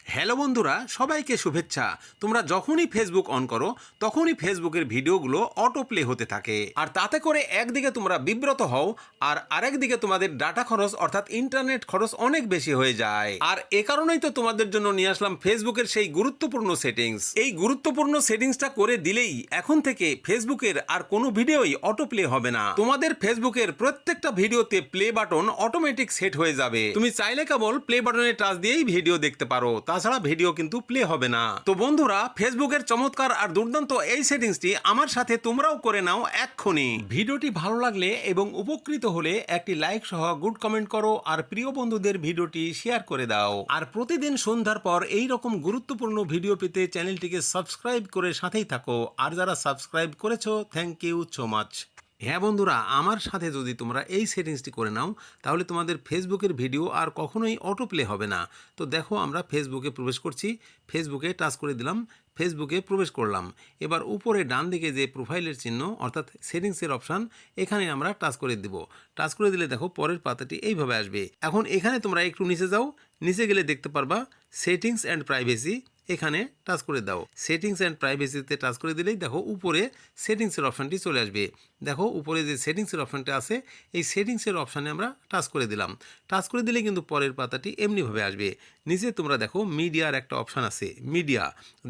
Hello বন্ধুরা, সবাইকে শুভেচ্ছা। তোমরা যখনই ফেসবুক অন করো তখনই ফেসবুকের ভিডিওগুলো অটো প্লে হতে থাকে, আর তাতে করে একদিকে তোমরা বিব্রত হও আর আরেকদিকে তোমাদের ডাটা খরচ অর্থাৎ ইন্টারনেট খরচ অনেক বেশি হয়ে যায়। আর এ কারণেই তো তোমাদের জন্য নিয়ে আসলাম ফেসবুকের সেই গুরুত্বপূর্ণ সেটিংস। এই গুরুত্বপূর্ণ সেটিংসটা করে দিলেই এখন থেকে ফেসবুকের আর কোনো ভিডিওই অটো প্লে হবে না। তোমাদের ফেসবুকের প্রত্যেকটা ভিডিওতে প্লে বাটন অটোমেটিক সেট হয়ে যাবে। তুমি চাইলে কেবল প্লে বাটনে টাচ দিয়েই ভিডিও দেখতে পারো, তাছাড়া ভিডিও কিন্তু প্লে হবে না। তো বন্ধুরা, ফেসবুকের চমৎকার আর দুর্দান্ত এই সেটিংসটি আমার সাথে তোমরাও করে নাও এক্ষুনি। ভিডিওটি ভালো লাগলে এবং উপকৃত হলে একটি লাইক সহ গুড কমেন্ট করো, আর প্রিয় বন্ধুদের ভিডিওটি শেয়ার করে দাও। আর প্রতিদিন সন্ধ্যার পর এই রকম গুরুত্বপূর্ণ ভিডিও পেতে চ্যানেলটিকে সাবস্ক্রাইব করে সাথেই থাকো। আর যারা সাবস্ক্রাইব করেছো, থ্যাংক ইউ সো মাচ। হ্যাঁ বন্ধুরা, আমার সাথে যদি তোমরা এই সেটিংসটি করে নাও তাহলে তোমাদের ফেসবুকের ভিডিও আর কখনোই অটো প্লে হবে না। তো দেখো, আমরা ফেসবুকে প্রবেশ করছি, ফেসবুকে টাচ করে দিলাম, ফেসবুকে প্রবেশ করলাম। এবার উপরে ডান দিকে যে প্রোফাইলের চিহ্ন অর্থাৎ সেটিংসের অপশান, এখানে আমরা টাচ করে দিব। টাচ করে দিলে দেখো পরের পাতাটি এইভাবে আসবে। এখন এখানে তোমরা একটু নিচে যাও, নিচে গেলে দেখতে পারবা সেটিংস অ্যান্ড প্রাইভেসি, এখানে টাচ করে দাও। সেটিংস অ্যান্ড প্রাইভেসিতে টাচ করে দিলেই দেখো উপরে সেটিংসের অপশানটি চলে আসবে। দেখো উপরে যে সেটিংসের অপশানটা আছে, এই সেটিংসের অপশানে আমরা টাচ করে দিলাম। টাচ করে দিলে কিন্তু পরের পাতাটি এমনিভাবে আসবে। নিচে তোমরা দেখো মিডিয়ার একটা অপশান আছে, মিডিয়া।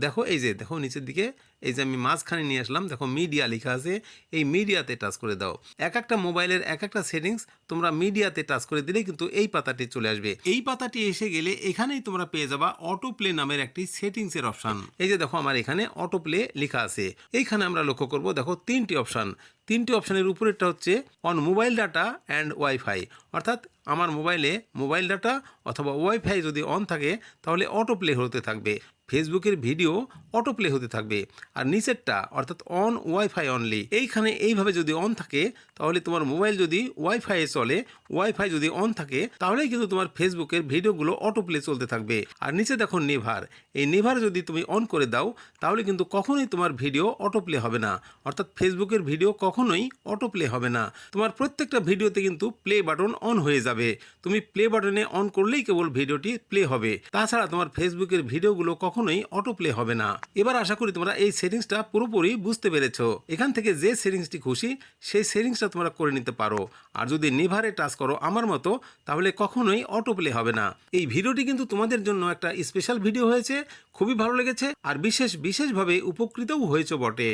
দেখো এই যে দেখো নিচের দিকে, এই যে আমি মাঝখানে নিয়ে আসলাম, দেখো মিডিয়া লেখা আছে, এই মিডিয়াতে টাচ করে দাও। এক একটা মোবাইলের এক একটা সেটিংস তোমরা মিডিয়াতে টাচ করে দিলে কিন্তু এই পাতাটি চলে আসবে। এই পাতাটি এসে গেলে এখানেই তোমরা পেয়ে যাবা অটো প্লে নামের একটি সেটিংসের অপশান। এই যে দেখো আমার এখানে অটো প্লে লেখা আছে। এইখানে আমরা লক্ষ্য করব, দেখো তিনটি অপশান। তিনটি অপশানের উপরেরটা হচ্ছে on mobile data and wifi, অর্থাৎ আমার মোবাইলে মোবাইল ডাটা অথবা ওয়াইফাই যদি অন থাকে তাহলে অটো প্লে হতে থাকবে, ফেসবুকের ভিডিও অটো প্লে হতে থাকবে। আর নিচেরটা অর্থাৎ অন ওয়াইফাই অনলি, এইখানে এইভাবে যদি অন থাকে তাহলে তোমার মোবাইল যদি ওয়াইফাইয়ে চলে, ওয়াইফাই যদি অন থাকে তাহলেই কিন্তু তোমার ফেসবুকের ভিডিওগুলো অটো প্লে চলতে থাকবে। আর নিচে দেখো নেভার, এই নেভার যদি তুমি অন করে দাও তাহলে কিন্তু কখনোই তোমার ভিডিও অটো প্লে হবে না, অর্থাৎ ফেসবুকের ভিডিও কখনোই অটো প্লে হবে না। তোমার প্রত্যেকটা ভিডিওতে কিন্তু প্লে বাটন অন হয়ে যাবে। তুমি প্লে বাটনে অন করলেই কেবল ভিডিওটি প্লে হবে, তাছাড়া তোমার ফেসবুকের ভিডিওগুলো কখনোই অটো প্লে হবে না। এবার আশা করি তোমরা এই সেটিংসটা পুরোপুরি বুঝতে পেরেছো। এখান থেকে যে সেটিংসটি খুশি সেই সেটিংসটা তোমরা করে নিতে পারো। আর যদি নেভারে টাচ করো আমার মতো তাহলে কখনোই অটো প্লে হবে না। এই ভিডিওটি কিন্তু তোমাদের জন্য একটা স্পেশাল ভিডিও হয়েছে, খুবই ভালো লেগেছে আর বিশেষভাবে উপকৃতও হয়েছে বটে।